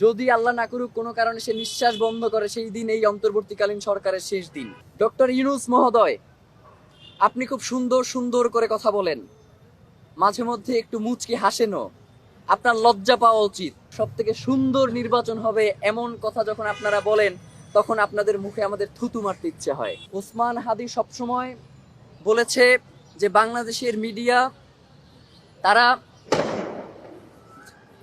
যদি আল্লাহ না করুক কোনো কারণে সে নিঃশ্বাস বন্ধ করে, সেই দিন এই অন্তর্বর্তীকালীন সরকারের শেষ দিন। ডক্টর ইউনূস মহোদয়, আপনি খুব সুন্দর সুন্দর করে কথা বলেন, মাঝে মধ্যে একটু মুচকি হাসেনও, আপনার লজ্জা পাওয়া উচিত। সব থেকে সুন্দর নির্বাচন হবে এমন কথা যখন আপনারা বলেন, তখন আপনাদের মুখে আমাদের থুতু মারতে ইচ্ছে হয়। ওসমান হাদি সবসময় বলেছে যে বাংলাদেশের মিডিয়া তারা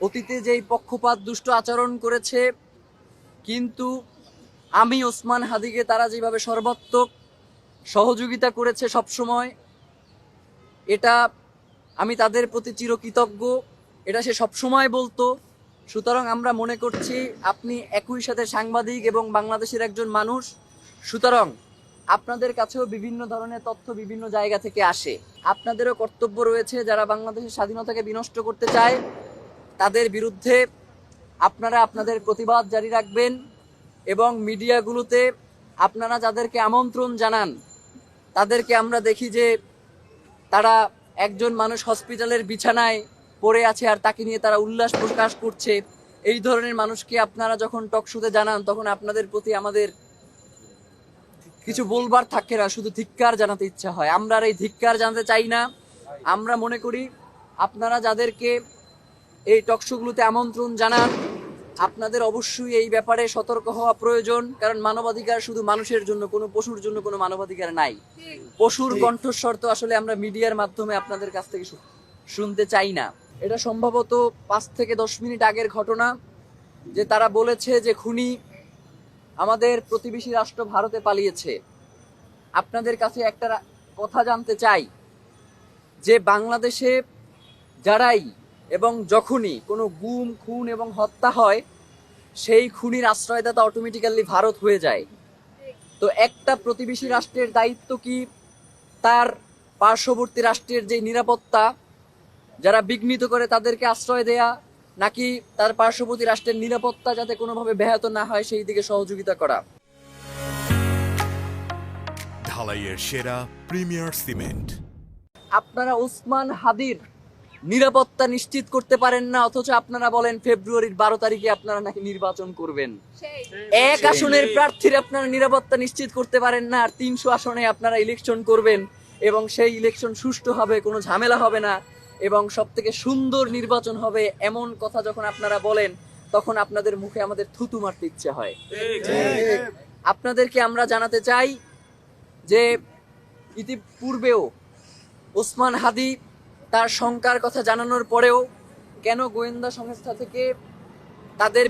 অতীতে যেই পক্ষপাত দুষ্ট আচরণ করেছে, কিন্তু আমি ওসমান হাদিকে তারা যেভাবে সর্বাত্মক সহযোগিতা করেছে সবসময়, এটা আমি তাদের প্রতি চিরকৃতজ্ঞ, এটা সে সবসময় বলতো। সুতরাং আমরা মনে করছি আপনি একই সাথে সাংবাদিক এবং বাংলাদেশের একজন মানুষ, সুতরাং আপনাদের কাছেও বিভিন্ন ধরনের তথ্য বিভিন্ন জায়গা থেকে আসে। আপনাদেরও কর্তব্য রয়েছে, যারা বাংলাদেশের স্বাধীনতাকে বিনষ্ট করতে চায় তাদের বিরুদ্ধে আপনারা আপনাদের প্রতিবাদ জারি রাখবেন, এবং মিডিয়াগুলোতে আপনারা যাদেরকে আমন্ত্রণ জানান তাদেরকে আমরা দেখি যে তারা একজন মানুষ হসপিটালের বিছানায় পড়ে আছে আর তাকে নিয়ে তারা উল্লাস প্রকাশ করছে। এই ধরনের মানুষকে আপনারা যখন টকশোতে জানান, তখন আপনাদের প্রতি আমাদের কিছু বলবার থাকে না, শুধু ধিক্কার জানাতে ইচ্ছা হয়। আমরা আর এই ধিক্কার জানাতে চাই না। আমরা মনে করি আপনারা যাদেরকে এই টকশোগুলোতে আমন্ত্রণ জানান, আপনাদের অবশ্যই এই ব্যাপারে সতর্ক হওয়া প্রয়োজন, কারণ মানবাধিকার শুধু মানুষের জন্য, কোনো পশুর জন্য কোনো মানবাধিকার নাই। পশুর কণ্ঠস্বর তো আসলে আমরা মিডিয়ার মাধ্যমে আপনাদের কাছ থেকে শুনতে চাই না। এটা সম্ভবত 5 থেকে 10 মিনিট আগের ঘটনা, যে তারা বলেছে যে খুনি আমাদের প্রতিবেশী রাষ্ট্র ভারতে পালিয়েছে। আপনাদের কাছে একটা কথা জানতে চাই, যে বাংলাদেশে যারাই এবং যখনই কোনো গুম, খুন এবং হত্যা হয়, সেই খুনির আশ্রয়দাতা অটোমেটিক্যালি ভারত হয়ে যায়। তো একটা প্রতিবেশী রাষ্ট্রের দায়িত্ব কি তার পার্শ্ববর্তী রাষ্ট্রের যে নিরাপত্তা, যারা বিঘ্নিত করে তাদেরকে আশ্রয় দেয়া, নাকি তার পার্শ্ববর্তী রাষ্ট্রের নিরাপত্তা যাতে কোনোভাবে ব্যাহত না হয় সেই দিকে সহযোগিতা করা? ঢালাইয়ের সেরা প্রিমিয়ার সিমেন্ট। আপনারা ওসমান হাদির নিরাপত্তা নিশ্চিত করতে পারেন না, অথচ আপনারা বলেন ফেব্রুয়ারির 12 তারিখে আপনারা নাকি নির্বাচন করবেন। এক আসনের প্রার্থীর আপনারা নিরাপত্তা নিশ্চিত করতে পারেন না, আর 300 আসনে আপনারা ইলেকশন করবেন, এবং সেই ইলেকশন সুষ্ঠু হবে, কোনো ঝামেলা হবে না, এবং সব থেকে সুন্দর নির্বাচন হবে এমন কথা যখন আপনারা বলেন, তখন আপনাদের মুখে আমাদের থুতু মারতে ইচ্ছে হয়। আপনাদেরকে আমরা জানাতে চাই যে ইতিপূর্বেও ওসমান হাদি তার শঙ্কার কথা জানানোর পরেও কেন গোয়েন্দা সংস্থা থেকে তাদের